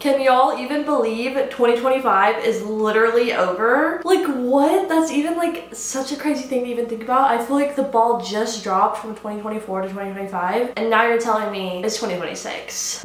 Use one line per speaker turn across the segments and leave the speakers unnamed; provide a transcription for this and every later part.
Can y'all even believe 2025 is literally over? Like, what? That's even like such a crazy thing to even think about. I feel like the ball just dropped from 2024 to 2025, and now you're telling me it's 2026.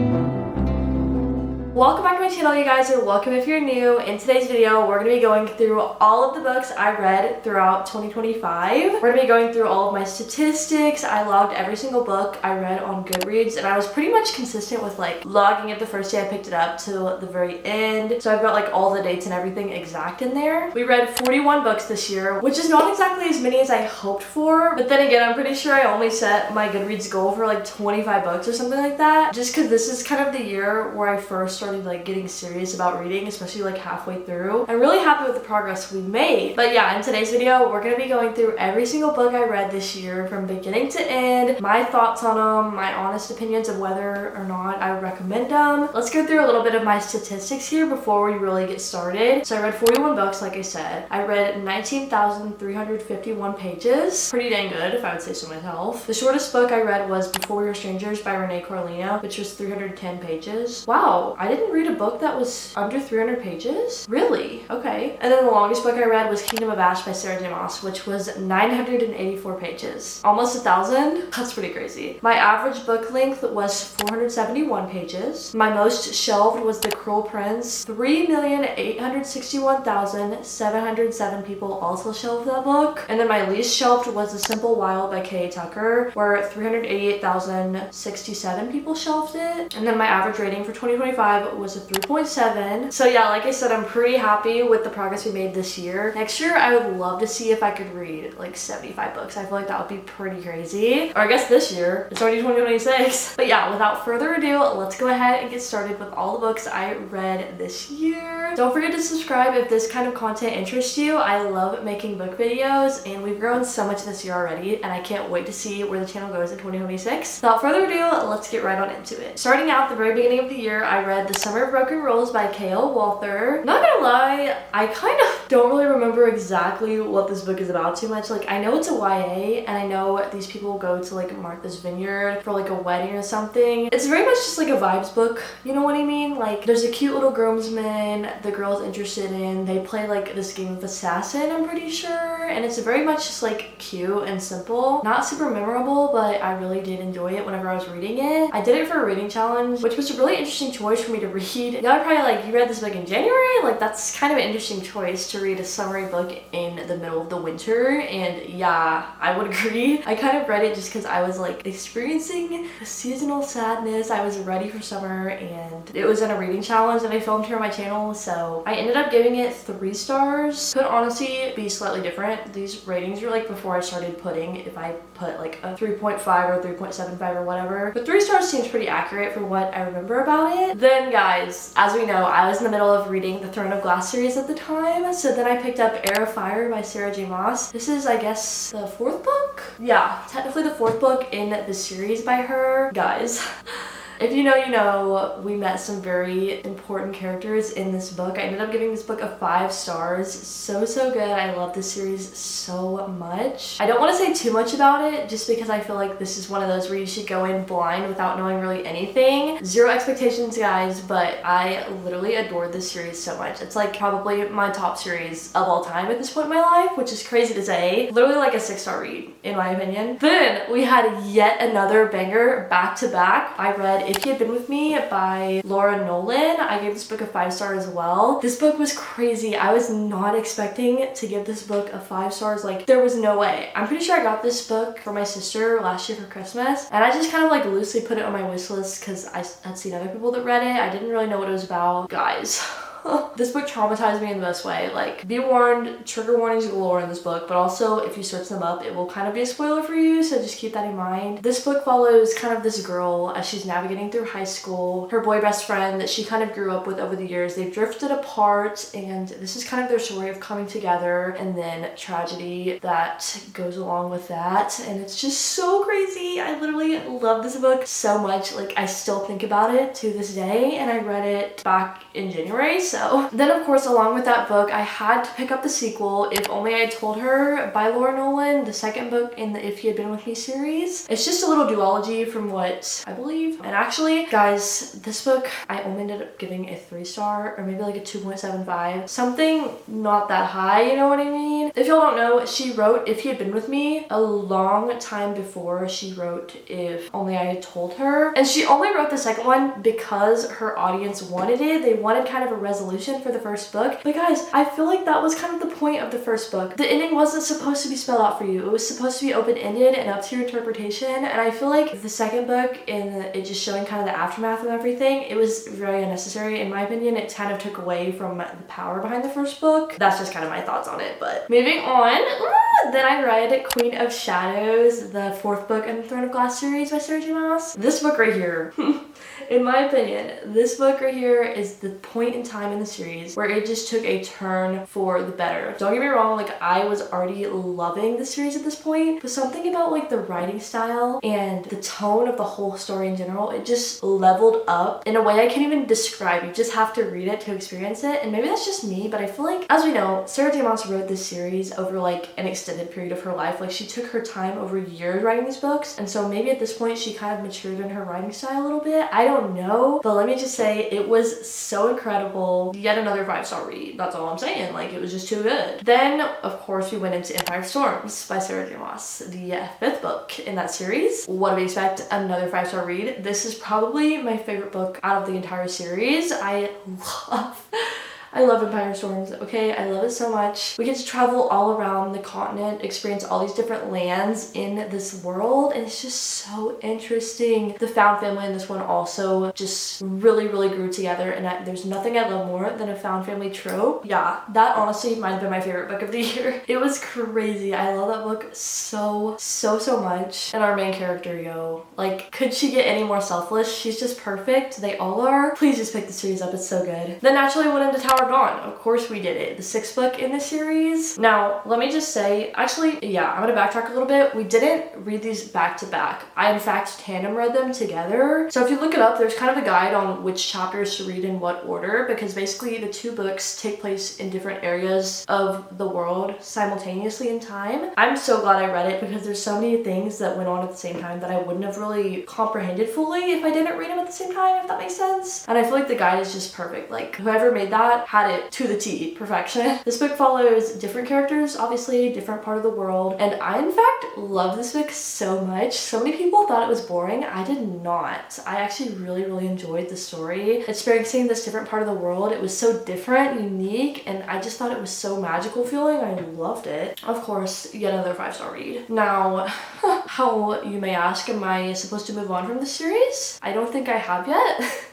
Welcome back to my channel, you guys, or welcome if you're new. In today's video, we're going to be going through all of the books I read throughout 2025. We're going to be going through all of my statistics. I logged every single book I read on Goodreads, and I was pretty much consistent with like logging it the first day I picked it up to the very end. So I've got like all the dates and everything exact in there. We read 41 books this year, which is not exactly as many as I hoped for. But then again, I'm pretty sure I only set my Goodreads goal for like 25 books or something like that. Just because this is kind of the year where I first started like getting serious about reading, especially like halfway through. I'm really happy with the progress we made. But yeah, in today's video, we're gonna be going through every single book I read this year from beginning to end, my thoughts on them, my honest opinions of whether or not I would recommend them. Let's go through a little bit of my statistics here before we really get started. So I read 41 books, like I said. I read 19,351 pages. Pretty dang good, if I would say so myself. The shortest book I read was Before We Were Strangers by Renee Carlino, which was 310 pages. Wow, I didn't read a book that was under 300 pages? Really? Okay. And then the longest book I read was Kingdom of Ash by Sarah J. Maas, which was 984 pages. Almost 1,000? That's pretty crazy. My average book length was 471 pages. My most shelved was The Cruel Prince. 3,861,707 people also shelved that book. And then my least shelved was The Simple Wild by K.A. Tucker, where 388,067 people shelved it. And then my average rating for 2025 was a 3.7. So yeah, like I said, I'm pretty happy with the progress we made this year. Next year, I would love to see if I could read like 75 books. I feel like that would be pretty crazy. Or I guess this year. It's already 2026. But yeah, without further ado, let's go ahead and get started with all the books I read this year. Don't forget to subscribe if this kind of content interests you. I love making book videos, and we've grown so much this year already, and I can't wait to see where the channel goes in 2026. Without further ado, let's get right on into it. Starting out at the very beginning of the year, I read The Summer of Broken Rules by K.L. Walther. Not gonna lie, I kind of don't really remember exactly what this book is about too much. Like, I know it's a YA, and I know these people go to like Martha's Vineyard for like a wedding or something. It's very much just like a vibes book, you know what I mean? Like, there's a cute little groomsman the girl's interested in. They play like this game of assassin, I'm pretty sure, and it's very much just like cute and simple. Not super memorable, but I really did enjoy it whenever I was reading it. I did it for a reading challenge, which was a really interesting choice for me to read. Y'all are probably like, you read this book in January? Like, that's kind of an interesting choice to read a summery book in the middle of the winter, and yeah, I would agree. I kind of read it just because I was like experiencing a seasonal sadness. I was ready for summer, and it was in a reading challenge that I filmed here on my channel, so I ended up giving it 3 stars. Could honestly be slightly different. These ratings were like before I started putting, if I put like a 3.5 or 3.75 or whatever, but 3 stars seems pretty accurate for what I remember about it. Then guys, as we know, I was in the middle of reading the Throne of Glass series at the time, so then I picked up Air of Fire by Sarah J. Maas. This is, I guess, the 4th book? Yeah, technically the 4th book in the series by her. Guys, if you know, you know, we met some very important characters in this book. I ended up giving this book a 5 stars. So good. I love this series so much. I don't want to say too much about it just because I feel like this is one of those where you should go in blind without knowing really anything. Zero expectations, guys, but I literally adored this series so much. It's like probably my top series of all time at this point in my life, which is crazy to say. Literally like a 6-star read, in my opinion. Then we had yet another banger back to back. I read If You Had Been With Me by Laura Nolan. I gave this book a 5 star as well. This book was crazy. I was not expecting to give this book a 5 stars. Like, there was no way. I'm pretty sure I got this book for my sister last year for Christmas, and I just kind of like loosely put it on my wish list because I had seen other people that read it. I didn't really know what it was about. Guys, this book traumatized me in the best way. Like, be warned, trigger warnings galore in this book, but also if you search them up, it will kind of be a spoiler for you, so just keep that in mind. This book follows kind of this girl as she's navigating through high school. Her boy best friend that she kind of grew up with over the years, they've drifted apart, and this is kind of their story of coming together and then tragedy that goes along with that, and it's just so crazy. I literally love this book so much. Like, I still think about it to this day, and I read it back in January, so so. Then of course, along with that book, I had to pick up the sequel, If Only I Told Her by Laura Nolan, the second book in the If He Had Been With Me series. It's just a little duology from what I believe. And actually, guys, this book, I only ended up giving a 3-star or maybe like a 2.75. Something not that high, you know what I mean? If y'all don't know, she wrote If He Had Been With Me a long time before she wrote If Only I Had Told Her. And she only wrote the second one because her audience wanted it. They wanted kind of a resolution for the first book. But guys, I feel like that was kind of the point of the first book. The ending wasn't supposed to be spelled out for you. It was supposed to be open-ended and up to your interpretation. And I feel like the second book, and it just showing kind of the aftermath of everything, it was very unnecessary in my opinion. It kind of took away from the power behind the first book. That's just kind of my thoughts on it. But moving on, then I read Queen of Shadows, the 4th book in the Throne of Glass series by Sarah J. Maas. This book right here, in my opinion, this book right here is the point in time in the series where it just took a turn for the better. Don't get me wrong, like I was already loving the series at this point, but something about like the writing style and the tone of the whole story in general, it just leveled up in a way I can't even describe. You just have to read it to experience it. And maybe that's just me, but I feel like, as we know, Sarah J. Maas wrote this series over like an extended period of her life. Like she took her time over years writing these books. And so maybe at this point she kind of matured in her writing style a little bit. I don't know, but let me just say it was so incredible. Yet another 5-star read. That's all I'm saying. Like it was just too good. Then of course we went into Empire of Storms by Sarah J. Maas, the 5th book in that series. What do we expect? Another 5-star read. This is probably my favorite book out of the entire series. I love Empire Storms, okay? I love it so much. We get to travel all around the continent, experience all these different lands in this world, and it's just so interesting. The found family in this one also just really, really grew together, and there's nothing I love more than a found family trope. Yeah, that honestly might have been my favorite book of the year. It was crazy. I love that book so much. And our main character, yo, like, could she get any more selfless? She's just perfect. They all are. Please just pick the series up. It's so good. Then naturally went into Tower Gone. Of course we did it. The 6th book in the series. Now, let me just say, actually, yeah, I'm gonna backtrack a little bit. We didn't read these back to back. I, in fact, tandem read them together. So if you look it up, there's kind of a guide on which chapters to read in what order, because basically the 2 books take place in different areas of the world simultaneously in time. I'm so glad I read it because there's so many things that went on at the same time that I wouldn't have really comprehended fully if I didn't read them at the same time, if that makes sense. And I feel like the guide is just perfect. Like, whoever made that had it to the T, perfection. This book follows different characters, obviously, different part of the world, and I in fact love this book so much. So many people thought it was boring. I did not. I actually really enjoyed the story. Experiencing this different part of the world, it was so different, unique, and I just thought it was so magical feeling. I loved it. Of course, yet another 5-star read. Now, how you may ask, am I supposed to move on from this series? I don't think I have yet.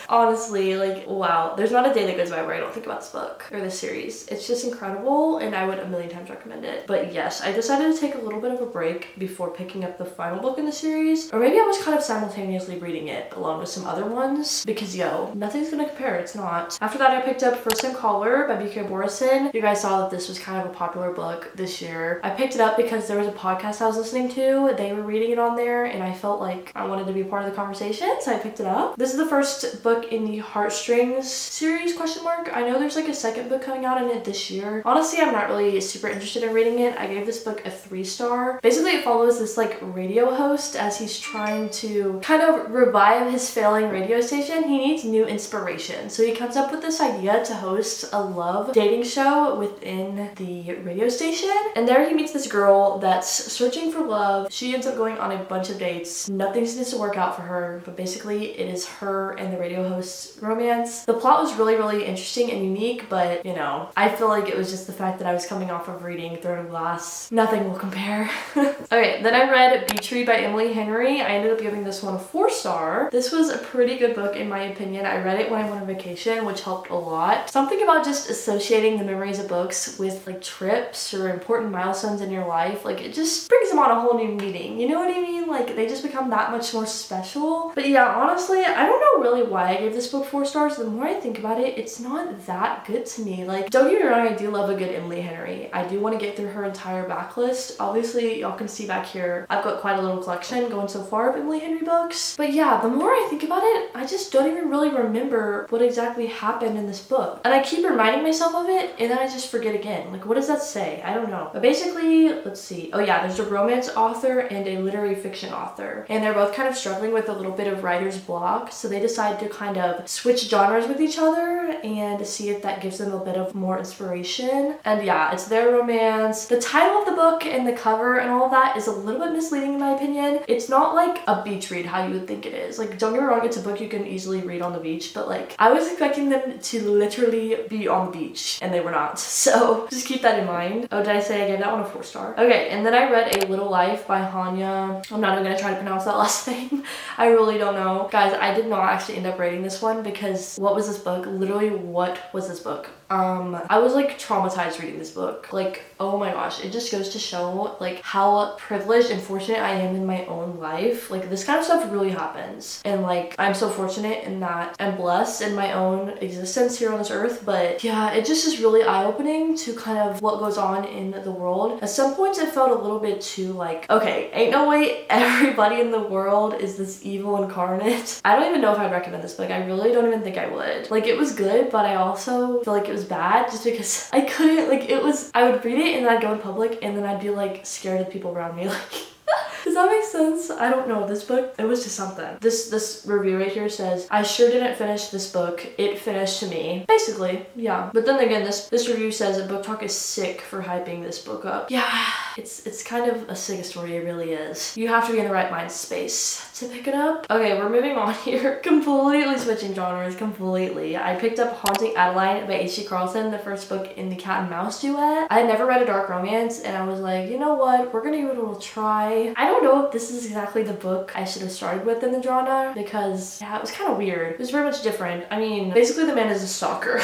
Honestly, like, wow, there's not a day that goes by where I don't think about this book or this series. It's just incredible, and I would a million times recommend it. But yes, I decided to take a little bit of a break before picking up the final book in the series, or maybe I was kind of simultaneously reading it along with some other ones, because yo, nothing's gonna compare. It's not. After that, I picked up First Time Caller by B.K. Borison. You guys saw that this was kind of a popular book this year. I picked it up because there was a podcast I was listening to. They were reading it on there, and I felt like I wanted to be part of the conversation, so I picked it up. This is the first book in the Heartstrings series, question mark. I know there's like a second book coming out in it this year. Honestly, I'm not really super interested in reading it. I gave this book a 3-star. Basically, it follows this like radio host as he's trying to kind of revive his failing radio station. He needs new inspiration. So he comes up with this idea to host a love dating show within the radio station. And there he meets this girl that's searching for love. She ends up going on a bunch of dates. Nothing seems to work out for her, but basically it is her and the radio host's romance. The plot was really interesting and unique, but you know, I feel like it was just the fact that I was coming off of reading Throne of Glass. Nothing will compare. Okay, then I read Bee Tree by Emily Henry. I ended up giving this one a 4-star. This was a pretty good book in my opinion. I read it when I went on vacation, which helped a lot. Something about just associating the memories of books with like trips or important milestones in your life, like it just brings them on a whole new meaning. You know what I mean? Like they just become that much more special. But yeah, honestly, I don't know really why I gave this book 4 stars, the more I think about it, it's not that good to me. Like, don't get me wrong, I do love a good Emily Henry. I do want to get through her entire backlist. Obviously, y'all can see back here, I've got quite a little collection going so far of Emily Henry books. But yeah, the more I think about it, I just don't even really remember what exactly happened in this book. And I keep reminding myself of it, and then I just forget again. Like, what does that say? I don't know. But basically, let's see. Oh yeah, there's a romance author and a literary fiction author. And they're both kind of struggling with a little bit of writer's block. So they decide to kind of switch genres with each other and see if that gives them a bit of more inspiration. And yeah, it's their romance. The title of the book and the cover and all of that is a little bit misleading in my opinion. It's not like a beach read how you would think it is. Like, don't get me wrong, it's a book you can easily read on the beach, but like, I was expecting them to literally be on the beach and they were not. So just keep that in mind. Oh, did I say I gave that one a 4 star? Okay, and then I read A Little Life by Hanya. I'm not even gonna try to pronounce that last name. I really don't know. Guys, I did not actually end up rating this one because what was this book? Literally, what was this book? I was like traumatized reading this book. Like, oh my gosh, it just goes to show like how privileged and fortunate I am in my own life. Like, this kind of stuff really happens. And like, I'm so fortunate in that I'm blessed in my own existence here on this earth. But yeah, it just is really eye-opening to kind of what goes on in the world. At some points it felt a little bit too like, okay, ain't no way everybody in the world is this evil incarnate. I don't even know if I'd recommend this book. I really don't even think I would. Like, it was good, but I also feel like it was bad just because I couldn't, like, I would read it and then I'd go in public and then I'd be like scared of people around me. Like, does that make sense? I don't know. This book, it was just something. This review right here says, I sure didn't finish this book. It finished to me. Basically, yeah. But then again, this review says that BookTok is sick for hyping this book up. Yeah, it's kind of a sick story. It really is. You have to be in the right mind space to pick it up. Okay, we're moving on here. Completely switching genres, completely. I picked up Haunting Adeline by H.G. Carlson, the first book in the Cat and Mouse duet. I had never read a dark romance and I was like, you know what? We're gonna give it a little try. I don't know if this is exactly the book I should have started with in the genre because yeah, it was kind of weird. It was very much different. I mean, basically the man is a stalker.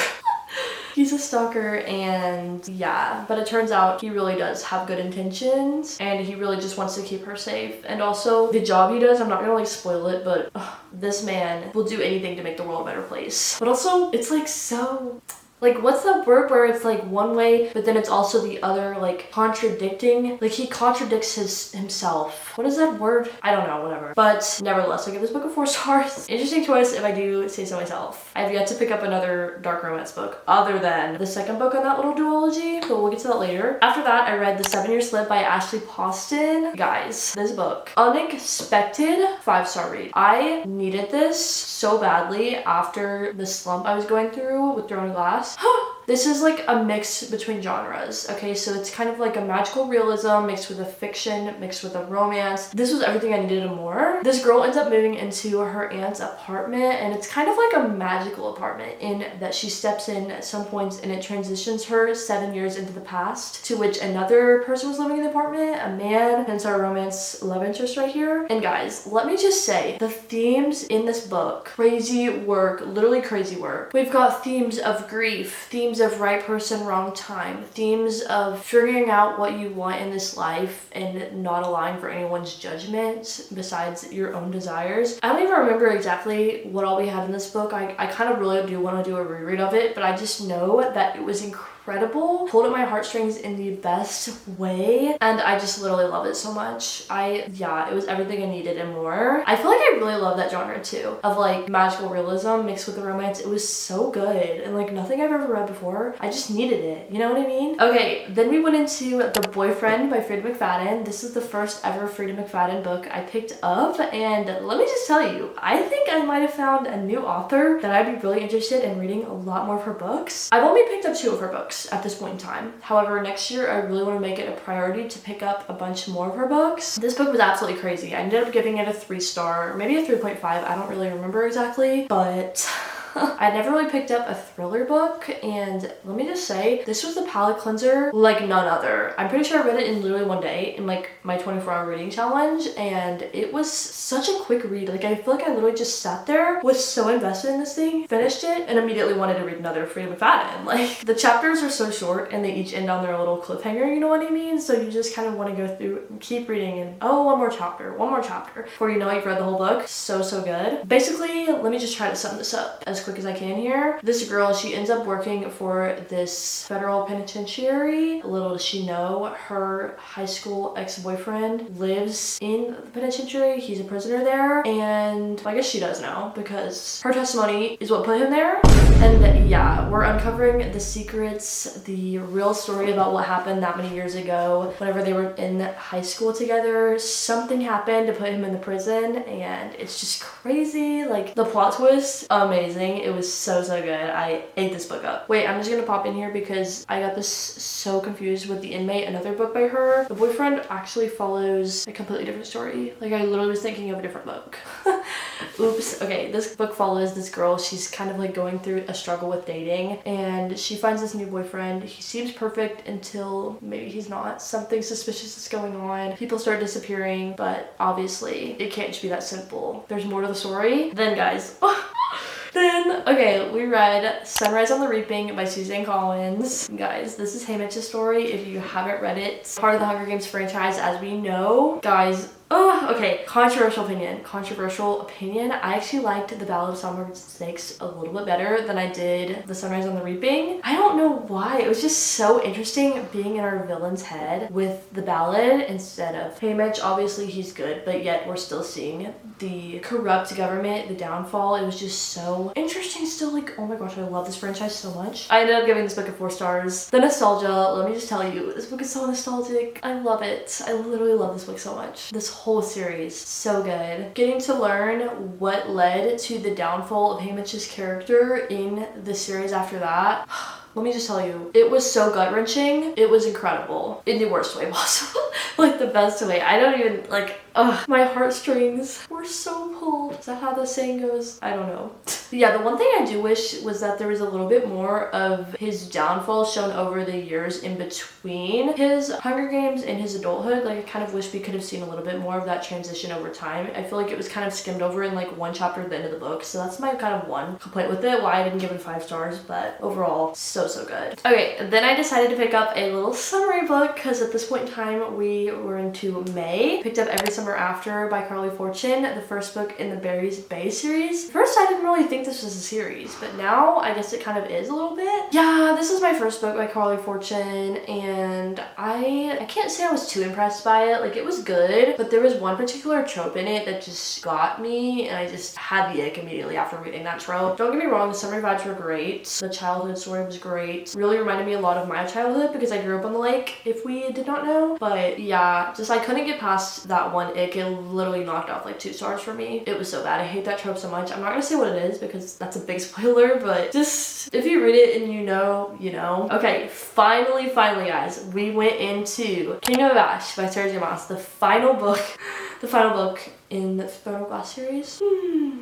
He's a stalker and yeah, but it turns out he really does have good intentions and he really just wants to keep her safe. And also the job he does, I'm not gonna like spoil it, but this man will do anything to make the world a better place. But also it's like so... Like, what's that word where it's like one way, but then it's also the other, like contradicting? Like, he contradicts himself. What is that word? I don't know, whatever. But nevertheless, I give this book a 4 stars. Interesting choice if I do say so myself. I've yet to pick up another dark romance book other than the second book on that little duology, but we'll get to that later. After that, I read The 7-Year Slip by Ashley Poston. Guys, this book, unexpected 5-star read. I needed this so badly after the slump I was going through with Throne of Glass. This is like a mix between genres, okay? So it's kind of like a magical realism mixed with a fiction, mixed with a romance. This was everything I needed and more. This girl ends up moving into her aunt's apartment, and it's kind of like a magical apartment in that she steps in at some points and it transitions her 7 years into the past, to which another person was living in the apartment, a man, hence our romance love interest right here. And guys, let me just say, the themes in this book, crazy work, literally crazy work. We've got themes of grief, themes of right person, wrong time, themes of figuring out what you want in this life and not allowing for anyone's judgment besides your own desires. I don't even remember exactly what all we had in this book. I kind of really do want to do a reread of it, but I just know that it was incredible, pulled at my heartstrings in the best way, and I just literally love it so much. Yeah, it was everything I needed and more. I feel like I really love that genre too, of like magical realism mixed with the romance. It was so good and like nothing I've ever read before. I just needed it, you know what I mean? Okay, then we went into The Boyfriend by Frida McFadden. This is the first ever Frida McFadden book I picked up, and let me just tell you, I think I might have found a new author that I'd be really interested in reading a lot more of her books. I've only picked up 2 of her books at this point in time. However, next year I really want to make it a priority to pick up a bunch more of her books. This book was absolutely crazy. I ended up giving it a 3 star, maybe a 3.5. I don't really remember exactly, but I never really picked up a thriller book, and let me just say, this was a palate cleanser like none other. I'm pretty sure I read it in literally one day in like my 24-hour reading challenge, and it was such a quick read. Like I feel like I literally just sat there, was so invested in this thing, finished it, and immediately wanted to read another Freedom McFadden. Like the chapters are so short and they each end on their little cliffhanger, you know what I mean? So you just kind of want to go through and keep reading and one more chapter before you know you've read the whole book. So good. Basically, let me just try to sum this up as quick as I can here. This girl, she ends up working for this federal penitentiary. Little does she know, her high school ex-boyfriend lives in the penitentiary. He's a prisoner there, and I guess she does know because her testimony is what put him there. And yeah, we're uncovering the secrets, the real story about what happened that many years ago whenever they were in high school together. Something happened to put him in the prison, and it's just crazy. Like the plot twist, amazing. It was so good. I ate this book up. Wait, I'm just gonna pop in here because I got this so confused with The Inmate, another book by her. The boyfriend actually follows a completely different story. Like I literally was thinking of a different book. Oops. Okay, this book follows this girl. She's kind of like going through a struggle with dating, and she finds this new boyfriend. He seems perfect until maybe he's not. Something suspicious is going on. People start disappearing, but obviously it can't just be that simple. There's more to the story. Then guys, okay, we read Sunrise on the Reaping by Suzanne Collins. Guys, this is Haymitch's story. If you haven't read it, it's part of the Hunger Games franchise, as we know. Guys, okay, controversial opinion. I actually liked The Ballad of Songbirds and Snakes a little bit better than I did The Sunrise on the Reaping. I don't know why. It was just so interesting being in our villain's head with the ballad instead of Haymitch. Obviously, he's good, but yet we're still seeing the corrupt government, the downfall. It was just so interesting still. Like, oh my gosh, I love this franchise so much. I ended up giving this book a 4 stars. The nostalgia, let me just tell you, this book is so nostalgic. I love it. I literally love this book so much. This whole series, so good. Getting to learn what led to the downfall of Haymitch's character in the series after that. Let me just tell you, it was so gut-wrenching. It was incredible in the worst way possible. Like the best way. I don't even like, my heartstrings were so pulled. Is that how the saying goes? I don't know. Yeah, the one thing I do wish was that there was a little bit more of his downfall shown over the years in between his Hunger Games and his adulthood. Like I kind of wish we could have seen a little bit more of that transition over time. I feel like it was kind of skimmed over in like one chapter at the end of the book. So that's my kind of one complaint with it, why I didn't give it 5 stars, but overall, so good. Okay, then I decided to pick up a little summary book because at this point in time we were into May. Picked up Every Summer After by Carly Fortune, the first book in the Barry's Bay series. First, I didn't really think this was a series, but now I guess it kind of is a little bit. Yeah, this is my first book by Carly Fortune, and I can't say I was too impressed by it. Like it was good, but there was one particular trope in it that just got me, and I just had the ick immediately after reading that trope. Don't get me wrong, the summary vibes were great. The childhood story was great. Really reminded me a lot of my childhood because I grew up on the lake, if we did not know. But yeah, just I couldn't get past that one ick. It literally knocked off like 2 stars for me. It was so bad. I hate that trope so much. I'm not gonna say what it is because that's a big spoiler, but just if you read it and you know, you know. Okay, finally guys, we went into Kingdom of Ash by Sarah J. Maas, the final book in the Throne of Glass series.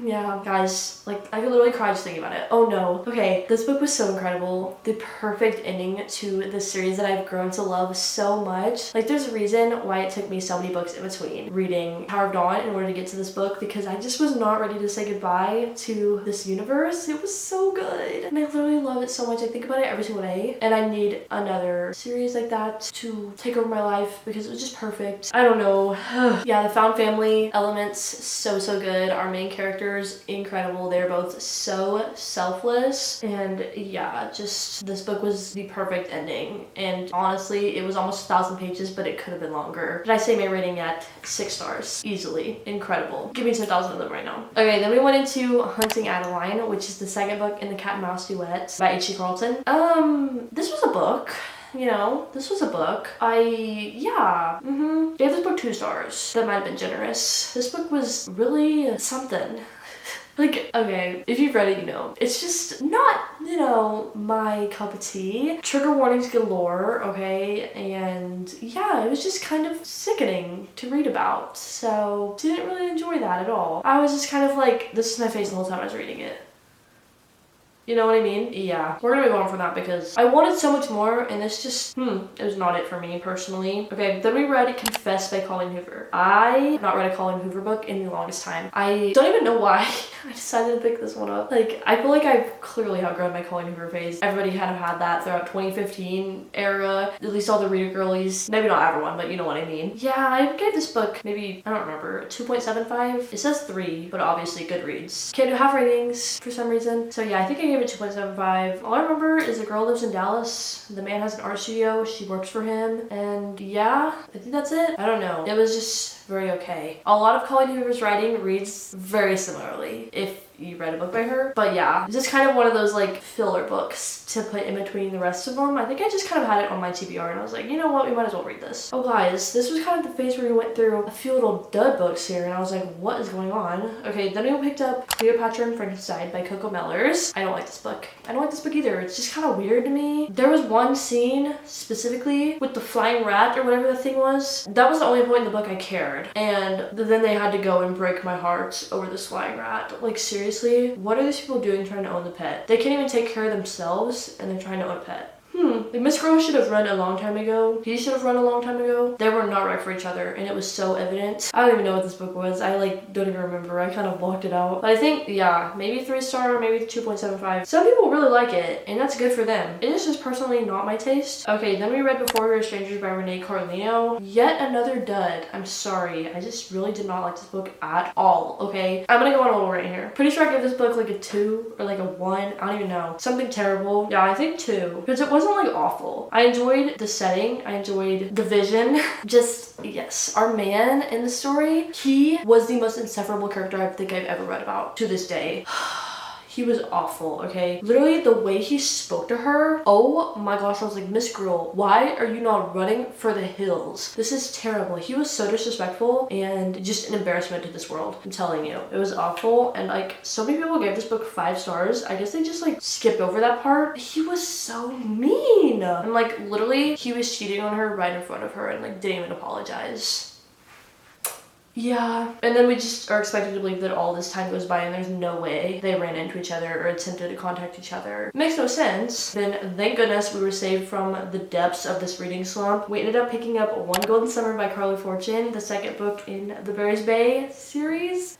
Yeah, guys, like I could literally cry just thinking about it. Oh no. Okay, this book was so incredible. The perfect ending to the series that I've grown to love so much. Like there's a reason why it took me so many books in between reading Tower of Dawn in order to get to this book, because I just was not ready to say goodbye to this universe. It was so good, and I literally love it so much. I think about it every single day, and I need another series like that to take over my life because it was just perfect. I don't know. Yeah, the found family elements, so good. Our main characters, incredible. They're both so selfless, and yeah, just this book was the perfect ending. And honestly, it was almost 1,000 pages, but it could have been longer. Did I say my rating at 6 stars? Easily. Incredible. Give me 10,000 of them right now. Okay, then we went into Hunting Adeline, which is the second book in the Cat and Mouse duet by H.G. Carlton. This was a book. You know, this was a book. Gave this book 2 stars. That might have been generous. This book was really something. Like, okay, if you've read it, you know. It's just not, you know, my cup of tea. Trigger warnings galore, okay? And yeah, it was just kind of sickening to read about. So, didn't really enjoy that at all. I was just kind of like, this is my face the whole time I was reading it. You know what I mean? Yeah. We're gonna move on from that because I wanted so much more and this just, it was not it for me personally. Okay, then we read Confess by Colleen Hoover. I have not read a Colleen Hoover book in the longest time. I don't even know why I decided to pick this one up. Like, I feel like I've clearly outgrown my Colleen Hoover phase. Everybody kind of had that throughout 2015 era, at least all the reader girlies. Maybe not everyone, but you know what I mean. Yeah, I gave this book maybe, I don't remember, 2.75. It says 3, but obviously Goodreads can't do half ratings for some reason. So yeah, I think I gave it 2.75. All I remember is the girl lives in Dallas. The man has an art studio. She works for him. And yeah, I think that's it. I don't know. It was just very okay. A lot of Colleen Hoover's writing reads very similarly if you read a book by her. But yeah, this is kind of one of those like filler books to put in between the rest of them. I think I just kind of had it on my TBR and I was like, you know what, we might as well read this. Oh guys, this was kind of the phase where we went through a few little dud books here and I was like, what is going on? Okay, then we picked up Cleopatra and Frankenstein by Coco Mellors. I don't like this book. I don't like this book either. It's just kind of weird to me. There was one scene specifically with the flying rat or whatever the thing was. That was the only point in the book I cared. And then they had to go and break my heart over this flying rat. Like seriously? What are these people doing trying to own the pet? They can't even take care of themselves and they're trying to own a pet. The Miss Girl should have run a long time ago. He should have run a long time ago. They were not right for each other and it was so evident. I don't even know what this book was. I like don't even remember. I kind of blocked it out. But I think, yeah, maybe 3-star, maybe 2.75. Some people really like it and that's good for them. It is just personally not my taste. Okay, then we read Before We Were Strangers by Renee Carlino. Yet another dud. I'm sorry. I just really did not like this book at all, okay? I'm gonna go on a little rant here. Pretty sure I gave this book like a 2 or like a 1. I don't even know. Something terrible. Yeah, I think 2. Because it wasn't like awful. I enjoyed the setting. I enjoyed the vision. Just, yes, our man in the story, he was the most insufferable character I think I've ever read about to this day. He was awful, okay? Literally, the way he spoke to her, oh my gosh, I was like, Miss Girl, why are you not running for the hills? This is terrible. He was so disrespectful and just an embarrassment to this world. I'm telling you, it was awful. And like, so many people gave this book 5 stars. I guess they just like skipped over that part. He was so mean. And like, literally, he was cheating on her right in front of her and like didn't even apologize. Yeah, and then we just are expected to believe that all this time goes by and there's no way they ran into each other or attempted to contact each other. Makes no sense. Then thank goodness we were saved from the depths of this reading slump. We ended up picking up One Golden Summer by Carly Fortune, the second book in the Berries Bay series.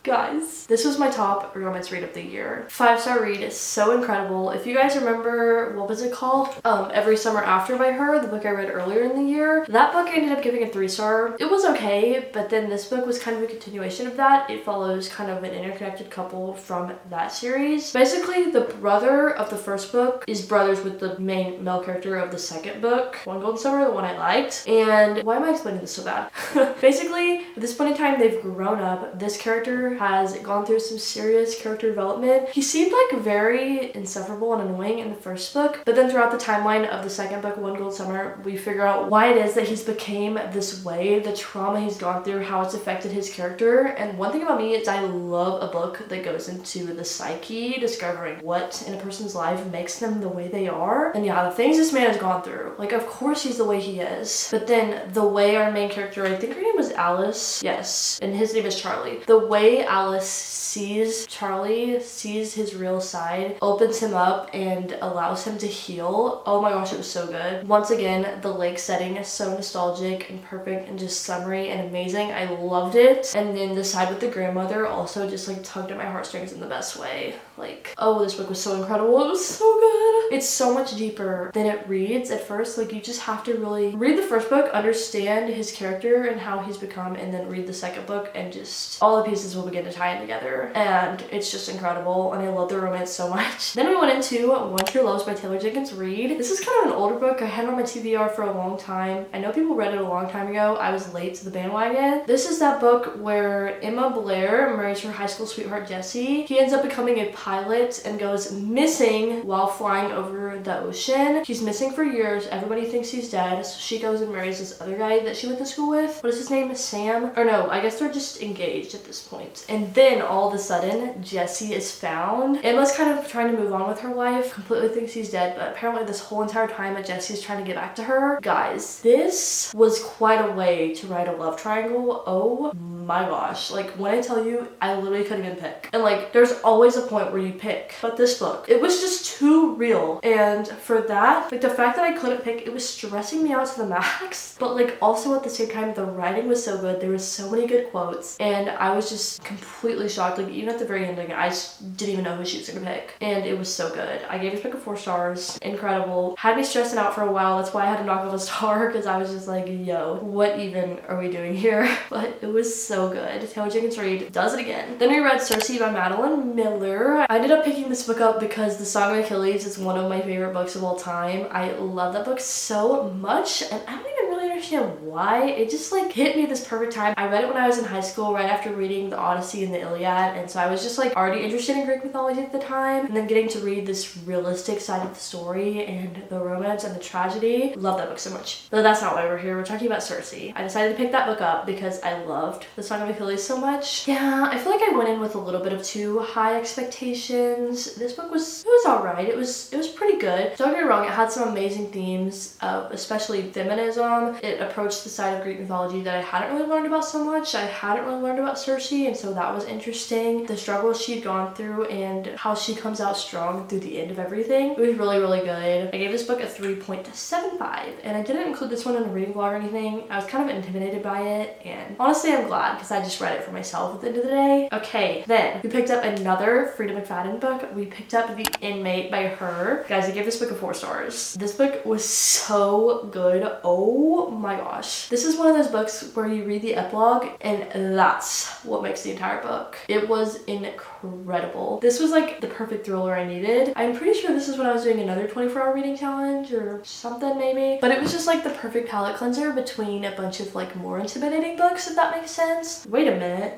Guys, this was my top romance read of the year. 5-star read is so incredible. If you guys remember, what was it called? Every Summer After by her, the book I read earlier in the year. That book I ended up giving a 3-star. It was okay, but then this book was kind of a continuation of that. It follows kind of an interconnected couple from that series. Basically, the brother of the first book is brothers with the main male character of the second book, One Golden Summer, the one I liked. And why am I explaining this so bad? Basically, at this point in time, they've grown up. This character has gone through some serious character development. He seemed like very insufferable and annoying in the first book, but then throughout the timeline of the second book, One Gold Summer, we figure out why it is that he's became this way, the trauma he's gone through, how it's affected his character. And one thing about me is I love a book that goes into the psyche, discovering what in a person's life makes them the way they are. And yeah, the things this man has gone through, like of course he's the way he is, but then the way our main character, I think her name was Alice, yes, and his name is Charlie, the way Alice sees Charlie, sees his real side, opens him up and allows him to heal. Oh my gosh, it was so good. Once again, the lake setting is so nostalgic and perfect and just summery and amazing. I loved it. And then the side with the grandmother also just like tugged at my heartstrings in the best way. Like, oh, this book was so incredible. It was so good. It's so much deeper than it reads at first. Like, you just have to really read the first book, understand his character and how he's become, and then read the second book and just all the pieces will begin to tie in together. And it's just incredible and I love the romance so much. Then we went into One True Loves by Taylor Jenkins Reid. This is kind of an older book. I had it on my TBR for a long time. I know people read it a long time ago. I was late to the bandwagon. This is that book where Emma Blair marries her high school sweetheart Jesse. He ends up becoming a pilot and goes missing while flying over the ocean. He's missing for years. Everybody thinks he's dead. So she goes and marries this other guy that she went to school with. What is his name? Sam? Or no, I guess they're just engaged at this point. And then all of a sudden, Jesse is found. Emma's kind of trying to move on with her life, completely thinks he's dead, but apparently this whole entire time that Jesse's trying to get back to her. Guys, this was quite a way to write a love triangle. Oh my gosh, like when I tell you, I literally couldn't even pick. And like there's always a point where you pick, but this book, it was just too real. And for that, like the fact that I couldn't pick, it was stressing me out to the max. But like also at the same time, the writing was so good. There was so many good quotes, and I was just completely shocked. Like even at the very ending, I just didn't even know who she was gonna pick, and it was so good. I gave this book a 4 stars. Incredible. Had me stressing out for a while. That's why I had to knock off a star, because I was just like, yo, what even are we doing here? But it was so good. Taylor Jenkins Reid does it again. Then we read Circe by Madeline Miller. I ended up picking this book up because The Song of Achilles is one of my favorite books of all time. I love that book so much, and I don't even really understand why. It just like hit me this perfect time. I read it when I was in high school, right after reading the Odyssey and the Iliad, and so I was just like already interested in Greek mythology at the time, and then getting to read this realistic side of the story and the romance and the tragedy. Love that book so much. But that's not why we're here. We're talking about Circe. I decided to pick that book up because I loved The Song of Achilles so much. Yeah, I feel like I went in with a little bit of too high expectations. This book was alright. It was pretty good. Don't get me wrong, it had some amazing themes of especially feminism. It approached the side of Greek mythology that I hadn't really learned about so much. I hadn't really learned about Circe, and so that was interesting. The struggles she'd gone through and how she comes out strong through the end of everything. It was really, really good. I gave this book a 3.75, and I didn't include this one in a reading vlog or anything. I was kind of intimidated by it, and honestly I'm glad because I just read it for myself at the end of the day. Okay, then we picked up another Frida McFadden book. We picked up The Inmate by her. Guys, I gave this book a 4 stars. This book was so good. Oh my gosh. This is one of those books where you read the epilogue and that's what makes the entire book. It was incredible. This was like the perfect thriller I needed. I'm pretty sure this is when I was doing another 24-hour reading challenge or something maybe, but it was just like the perfect palate cleanser between a bunch of like more intimidating books, if that makes sense. Wait a minute.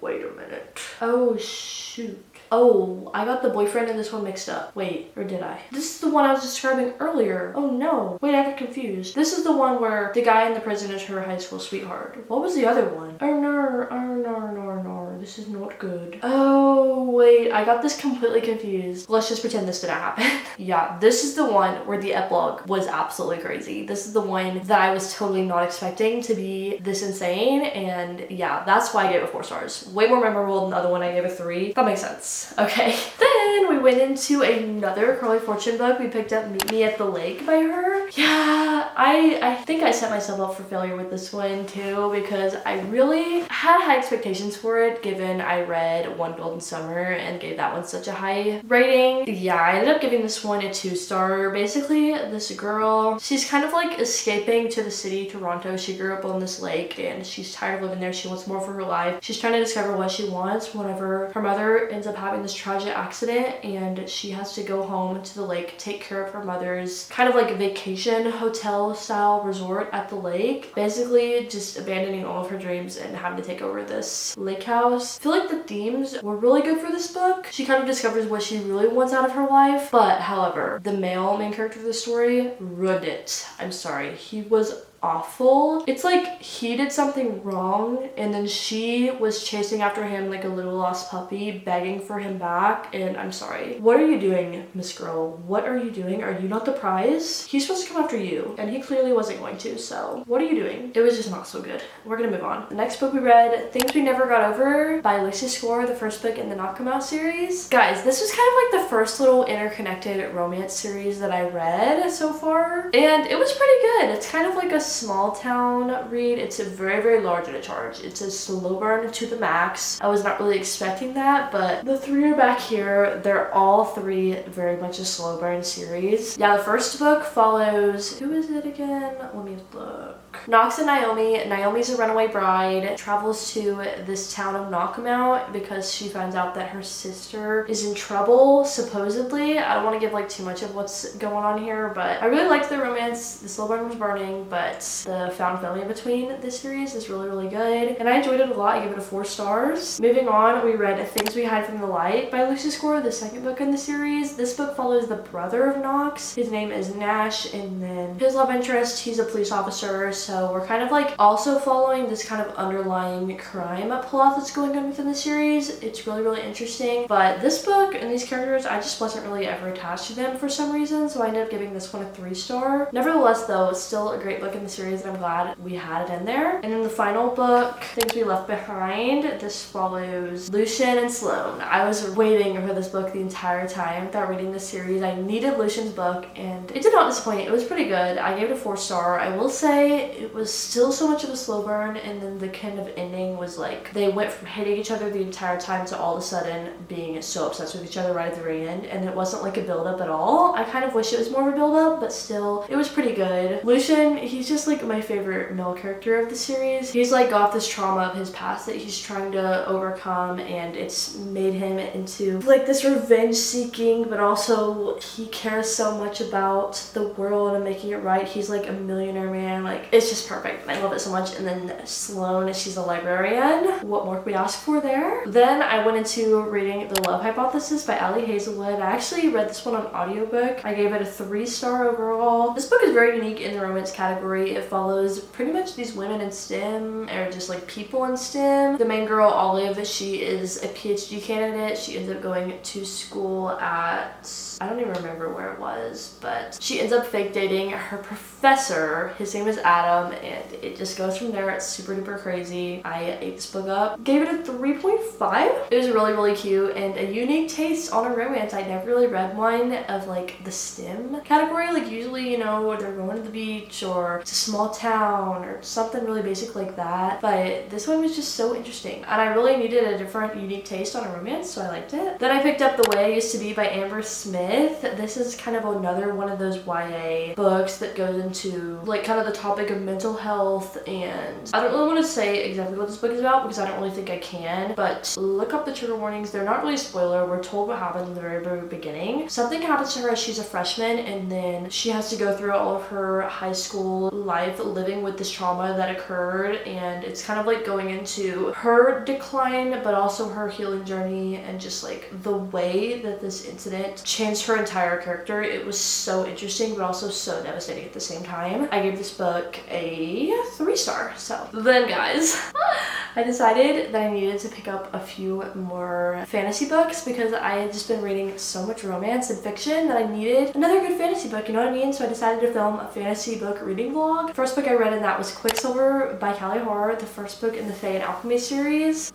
Oh shoot. Oh, I got the boyfriend in this one mixed up. Wait, or did I? This is the one I was describing earlier. Oh no. Wait, I got confused. This is the one where the guy in the prison is her high school sweetheart. What was the other one? Oh no. This is not good. Oh, wait, I got this completely confused. Let's just pretend this didn't happen. Yeah, this is the one where the epilogue was absolutely crazy. This is the one that I was totally not expecting to be this insane, and yeah, that's why I gave it 4 stars. Way more memorable than the other one I gave a 3. That makes sense. Okay. Then we went into another Carly Fortune book. We picked up Meet Me at the Lake by her. Yeah, I think I set myself up for failure with this one too, because I really had high expectations for it, given I read One Golden Summer and gave that one such a high rating. Yeah, I ended up giving this one a 2 star. Basically, this girl, she's kind of like escaping to the city, Toronto. She grew up on this lake and she's tired of living there. She wants more for her life. She's trying to discover what she wants whenever her mother ends up having this tragic accident, and she has to go home to the lake, take care of her mother's kind of like vacation hotel style resort at the lake. Basically just abandoning all of her dreams and having to take over this lake house. I feel like the themes were really good for this book. She kind of discovers what she really wants out of her life, but however, the male main character of the story ruined it. I'm sorry. He was awful. It's like he did something wrong and then she was chasing after him like a little lost puppy, begging for him back, and I'm sorry. What are you doing, Miss Girl? What are you doing? Are you not the prize? He's supposed to come after you and he clearly wasn't going to, so what are you doing? It was just not so good. We're gonna move on. The next book we read, Things We Never Got Over by Lucy Score, the first book in the Knock 'Em Out series. Guys, this was kind of like the first little interconnected romance series that I read so far, and it was pretty good. It's kind of like a small town read. It's a very, very large at a charge. It's a slow burn to the max. I was not really expecting that, but the 3 are back here. They're all 3 very much a slow burn series. Yeah, the first book follows, who is it again? Let me look. Knox and Naomi. Naomi's a runaway bride, travels to this town of Knock 'Em Out because she finds out that her sister is in trouble, supposedly. I don't want to give like too much of what's going on here, but I really liked the romance. The slow burn was burning, but the found family in between this series is really, really good, and I enjoyed it a lot. I gave it a 4 stars. Moving on, we read Things We Hide from the Light by Lucy Score, the second book in the series. This book follows the brother of Knox. His name is Nash, and then his love interest, he's a police officer, so So we're kind of like also following this kind of underlying crime plot that's going on within the series. It's really, really interesting. But this book and these characters, I just wasn't really ever attached to them for some reason, so I ended up giving this one a 3-star. Nevertheless, though, it's still a great book in the series, and I'm glad we had it in there. And then the final book, Things We Left Behind, this follows Lucian and Sloane. I was waiting for this book the entire time without reading this series. I needed Lucian's book, and it did not disappoint. It was pretty good. I gave it a 4-star. I will say it was still so much of a slow burn, and then the kind of ending was like they went from hating each other the entire time to all of a sudden being so obsessed with each other right at the very end, and it wasn't like a build-up at all. I kind of wish it was more of a build-up, but still, it was pretty good. Lucian, he's just like my favorite male character of the series. He's like got this trauma of his past that he's trying to overcome, and it's made him into like this revenge-seeking, but also he cares so much about the world and making it right. He's like a millionaire man. Like, it's just perfect. I love it so much. And then Sloane, she's a librarian. What more could we ask for there? Then I went into reading The Love Hypothesis by Ali Hazelwood. I actually read this one on audiobook. I gave it a 3-star overall. This book is very unique in the romance category. It follows pretty much these women in STEM, or just like people in STEM. The main girl, Olive, she is a PhD candidate. She ends up going to school at, I don't even remember where it was, but she ends up fake dating her professor. His name is Adam, and it just goes from there. It's super duper crazy. I ate this book up. Gave it a 3.5. It was really, really cute and a unique taste on a romance. I never really read one of like the STEM category. Like usually, you know, they're going to the beach or it's a small town or something really basic like that. But this one was just so interesting, and I really needed a different, unique taste on a romance, so I liked it. Then I picked up The Way I Used to Be by Amber Smith. This is kind of another one of those YA books that goes into like kind of the topic of mental health, and I don't really want to say exactly what this book is about because I don't really think I can, but look up the trigger warnings. They're not really a spoiler. We're told what happened in the very, very beginning. Something happens to her as she's a freshman, and then she has to go through all of her high school life living with this trauma that occurred, and it's kind of like going into her decline but also her healing journey, and just like the way that this incident changed her entire character. It was so interesting but also so devastating at the same time. I gave this book a 3-star. So then, guys, I decided that I needed to pick up a few more fantasy books because I had just been reading so much romance and fiction that I needed another good fantasy book, you know what I mean? So I decided to film a fantasy book reading vlog. First book I read in that was Quicksilver by Callie Horror, the first book in the Fae and Alchemy series.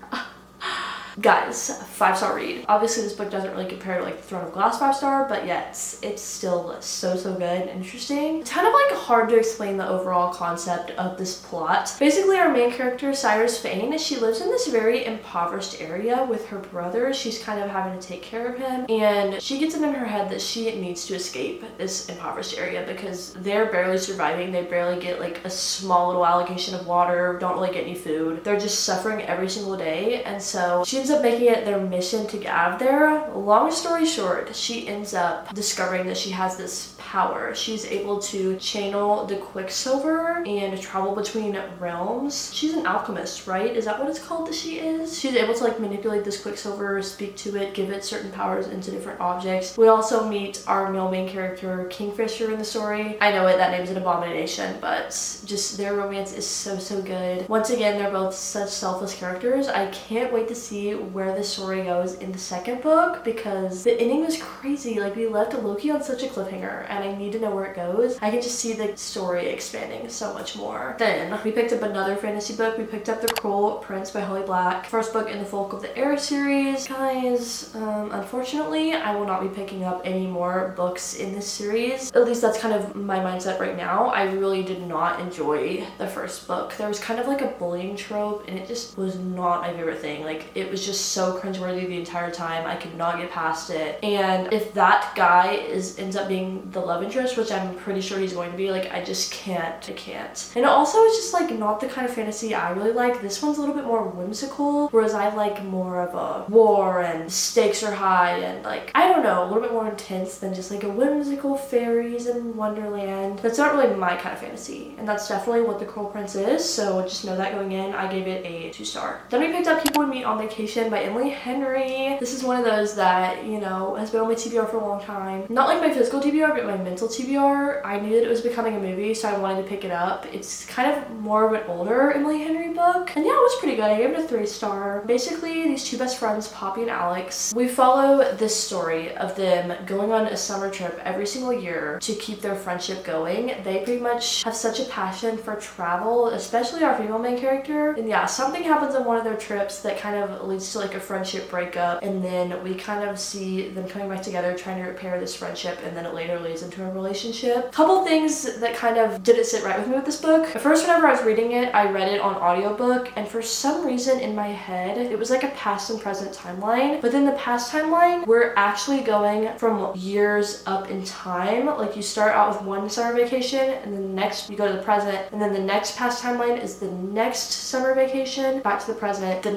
Guys, 5-star read. Obviously this book doesn't really compare to like the Throne of Glass 5-star, but yes, it's still so good and interesting. It's kind of like hard to explain the overall concept of this plot. Basically our main character, Cyrus Fane, she lives in this very impoverished area with her brother. She's kind of having to take care of him, and she gets it in her head that she needs to escape this impoverished area because they're barely surviving. They barely get like a small little allocation of water, don't really get any food. They're just suffering every single day, and so she ends up making it their mission to get out of there. Long story short, she ends up discovering that she has this power. She's able to channel the Quicksilver and travel between realms. She's an alchemist, right? Is that what it's called that she is? She's able to like manipulate this Quicksilver, speak to it, give it certain powers into different objects. We also meet our male main character, Kingfisher, in the story. I know it, that name's an abomination, but just their romance is so good. Once again, they're both such selfless characters. I can't wait to see where the story goes in the second book because the ending was crazy. Like, we left Loki on such a cliffhanger, and I need to know where it goes. I can just see the story expanding so much more. Then we picked up another fantasy book. We picked up The Cruel Prince by Holly Black, first book in the Folk of the Air series. Guys, unfortunately, I will not be picking up any more books in this series. At least that's kind of my mindset right now. I really did not enjoy the first book. There was kind of like a bullying trope, and it just was not my favorite thing. Like, it was just so cringeworthy the entire time. I could not get past it. And if that guy ends up being the love interest, which I'm pretty sure he's going to be, like, I just can't. I can't. And also, it's just like not the kind of fantasy I really like. This one's a little bit more whimsical, whereas I like more of a war and stakes are high and like, I don't know, a little bit more intense than just like a whimsical fairies in Wonderland. That's not really my kind of fantasy, and that's definitely what The Cruel Prince is, so just know that going in. I gave it a 2-star. Then we picked up People We Meet on Vacation Vacation by Emily Henry. This is one of those that, you know, has been on my TBR for a long time. Not like my physical TBR, but my mental TBR. I knew that it was becoming a movie, so I wanted to pick it up. It's kind of more of an older Emily Henry book. And yeah, it was pretty good. I gave it a 3-star. Basically, these two best friends, Poppy and Alex, we follow this story of them going on a summer trip every single year to keep their friendship going. They pretty much have such a passion for travel, especially our female main character. And yeah, something happens on one of their trips that kind of leads to like a friendship breakup, and then we kind of see them coming back together trying to repair this friendship, and then it later leads into a relationship. Couple things that kind of didn't sit right with me with this book. At first, whenever I was reading it, I read it on audiobook, and for some reason in my head it was like a past and present timeline, but then the past timeline, we're actually going from years up in time. Like you start out with one summer vacation, and then the next you go to the present, and then the next past timeline is the next summer vacation back to the present. The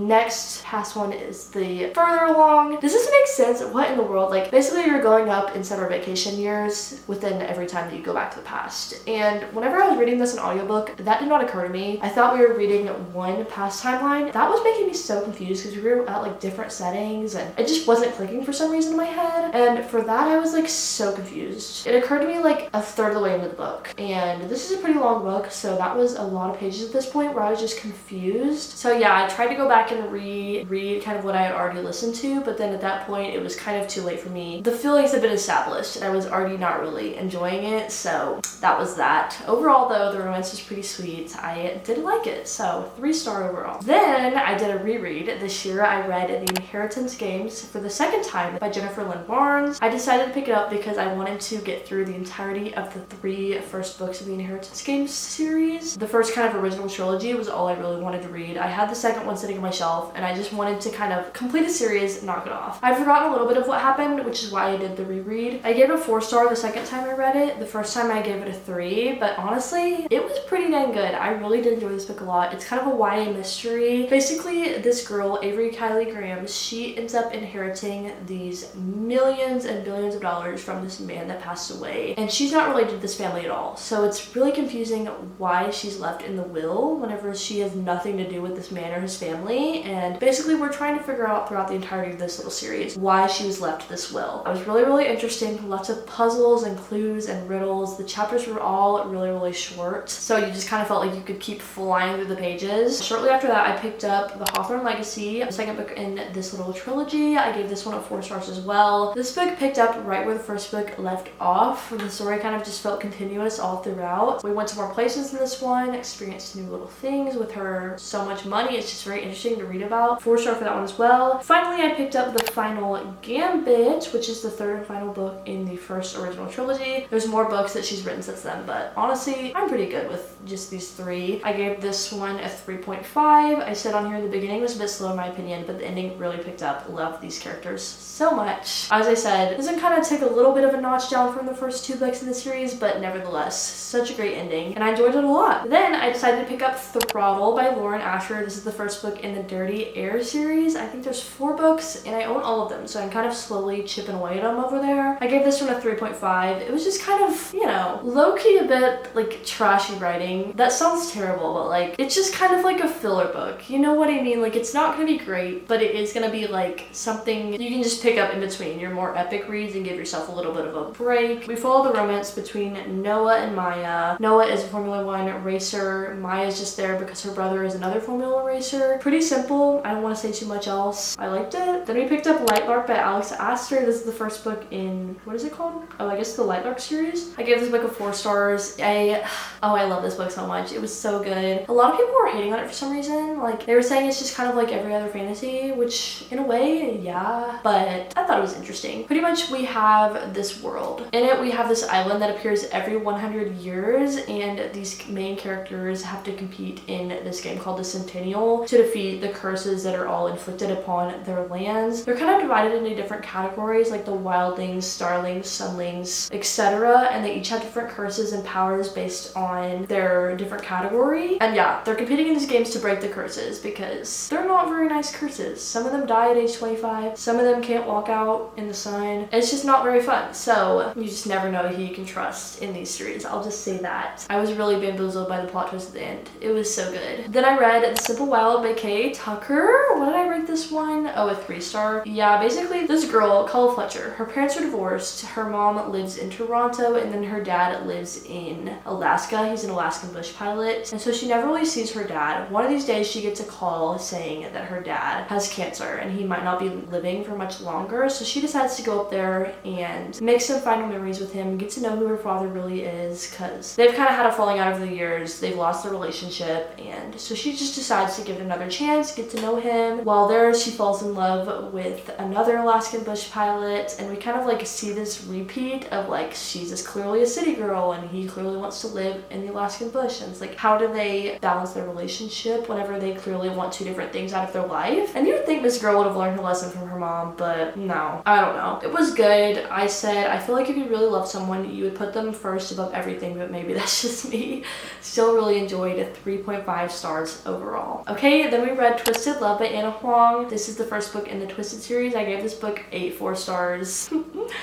next past one is the further along. Does this make sense? What in the world? Like basically you're going up in summer vacation years within every time that you go back to the past. And whenever I was reading this in audiobook, that did not occur to me. I thought we were reading one past timeline. That was making me so confused because we were at like different settings and it just wasn't clicking for some reason in my head. And for that, I was like so confused. It occurred to me like a third of the way into the book. And this is a pretty long book, so that was a lot of pages at this point where I was just confused. So yeah, I tried to go back and read kind of what I had already listened to, but then at that point it was kind of too late for me. The feelings had been established and I was already not really enjoying it, so that was that. Overall though, the romance was pretty sweet. I did like it, so 3-star overall. Then I did a reread. This year I read The Inheritance Games for the second time by Jennifer Lynn Barnes. I decided to pick it up because I wanted to get through the entirety of the 3 first books of the Inheritance Games series. The first kind of original trilogy was all I really wanted to read. I had the second one sitting on my shelf and I just wanted to kind of complete a series, knock it off. I've forgotten a little bit of what happened, which is why I did the reread. I gave it a 4-star the second time I read it. The first time I gave it a 3, but honestly, it was pretty dang good. I really did enjoy this book a lot. It's kind of a YA mystery. Basically, this girl, Avery Kylie Graham, she ends up inheriting these millions and billions of dollars from this man that passed away, and she's not related to this family at all. So it's really confusing why she's left in the will whenever she has nothing to do with this man or his family. And basically we're trying to figure out throughout the entirety of this little series why she was left this will. It was really interesting. Lots of puzzles and clues and riddles. The chapters were all really short, so you just kind of felt like you could keep flying through the pages. Shortly after that, I picked up The Hawthorne Legacy, the second book in this little trilogy. I gave this one a 4 stars as well. This book picked up right where the first book left off. The story kind of just felt continuous all throughout. We went to more places in this one, experienced new little things with her. So much money. It's just very interesting to read about. 4-star for that one as well. Finally, I picked up The Final Gambit, which is the third and final book in the first original trilogy. There's more books that she's written since then, but honestly, I'm pretty good with just these 3. I gave this one a 3.5. I said on here the beginning was a bit slow in my opinion, but the ending really picked up. Love these characters so much. As I said, this one kind of took a little bit of a notch down from the first 2 books in the series, but nevertheless, such a great ending, and I enjoyed it a lot. Then I decided to pick up Throttle by Lauren Asher. This is the first book in the Dirty Air series. I think there's 4 books, and I own all of them, so I'm kind of slowly chipping away at them over there. I gave this one a 3.5. It was just kind of, you know, low-key a bit like trashy writing. That sounds terrible, but like, it's just kind of like a filler book. You know what I mean? Like, it's not gonna be great, but it is gonna be like something you can just pick up in between your more epic reads and give yourself a little bit of a break. We follow the romance between Noah and Maya. Noah is a Formula 1 racer. Maya is just there because her brother is another Formula racer. Pretty simple. I don't want to say too much else. I liked it. Then we picked up Lightlark by Alex Astor. This is the first book in, what is it called? Oh, I guess the Lightlark series. I gave this book a 4 stars. I love this book so much. It was so good. A lot of people were hating on it for some reason. Like, they were saying it's just kind of like every other fantasy, which in a way, yeah, but I thought it was interesting. Pretty much we have this world. In it, we have this island that appears every 100 years, and these main characters have to compete in this game called the Centennial to defeat the curses that are all inflicted upon their lands. They're kind of divided into different categories, like the wildlings, starlings, sunlings, etc., and they each have different curses and powers based on their different category. And yeah, they're competing in these games to break the curses because they're not very nice curses. Some of them die at age 25, some of them can't walk out in the sun. It's just not very fun. So you just never know who you can trust in these series. I'll just say that. I was really bamboozled by the plot twist at the end. It was so good. Then I read The Simple Wild by Kate. Tucker. What did I rate this one? Oh, a 3-star. Yeah, basically this girl, Cole Fletcher, her parents are divorced. Her mom lives in Toronto and then her dad lives in Alaska. He's an Alaskan bush pilot. And so she never really sees her dad. One of these days she gets a call saying that her dad has cancer and he might not be living for much longer. So she decides to go up there and make some final memories with him, get to know who her father really is, because they've kind of had a falling out over the years. They've lost their relationship, and so she just decides to give it another chance, get to know him. While there, she falls in love with another Alaskan bush pilot, and we kind of like see this repeat of like, she's just clearly a city girl and he clearly wants to live in the Alaskan bush, and it's like, how do they balance their relationship whenever they clearly want two different things out of their life? And you would think this girl would have learned her lesson from her mom, but no, I don't know. It was good. I said, I feel like if you really love someone, you would put them first above everything, but maybe that's just me. Still really enjoyed it. 3.5 stars overall. Okay, then we read Twisted Love by Anna Huang. This is the first book in the Twisted series. I gave this book 4 stars.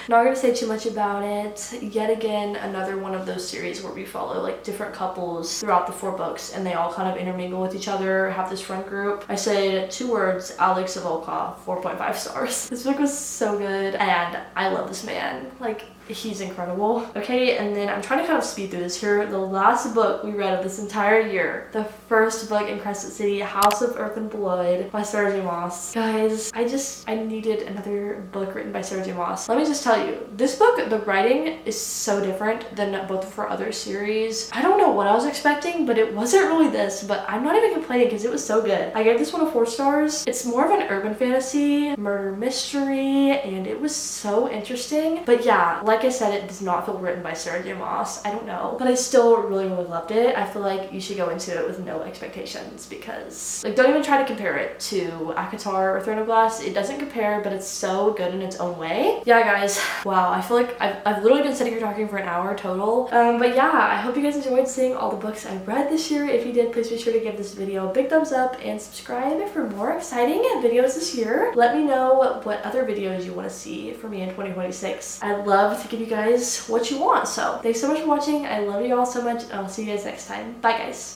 Not gonna say too much about it. Yet again, another one of those series where we follow like different couples throughout the 4 books and they all kind of intermingle with each other, have this friend group. I said 2 words, Alex Volkov, 4.5 stars. This book was so good and I love this man. Like, he's incredible. Okay, and then I'm trying to kind of speed through this here. The last book we read of this entire year, the first book in Crescent City, House of Earth and Blood by Sarah J. Maas. Guys, I needed another book written by Sarah J. Maas. Let me just tell you, this book, the writing is so different than both of her other series. I don't know what I was expecting, but it wasn't really this, but I'm not even complaining because it was so good. I gave this one a 4 stars. It's more of an urban fantasy, murder mystery, and it was so interesting. But yeah, like I said, it does not feel written by Sarah J. Maas. I don't know, but I still really loved it. I feel like you should go into it with no expectations because, like, don't even try to compare it to ACOTAR or Throne of Glass. It doesn't compare, but it's so good in its own way. Yeah, guys. Wow, I feel like I've literally been sitting here talking for an hour total. But yeah, I hope you guys enjoyed seeing all the books I read this year. If you did, please be sure to give this video a big thumbs up and subscribe for more exciting videos this year. Let me know what other videos you want to see from me in 2026. I'd love to give you guys what you want. So thanks so much for watching. I love you all so much, and I'll see you guys next time. Bye, guys.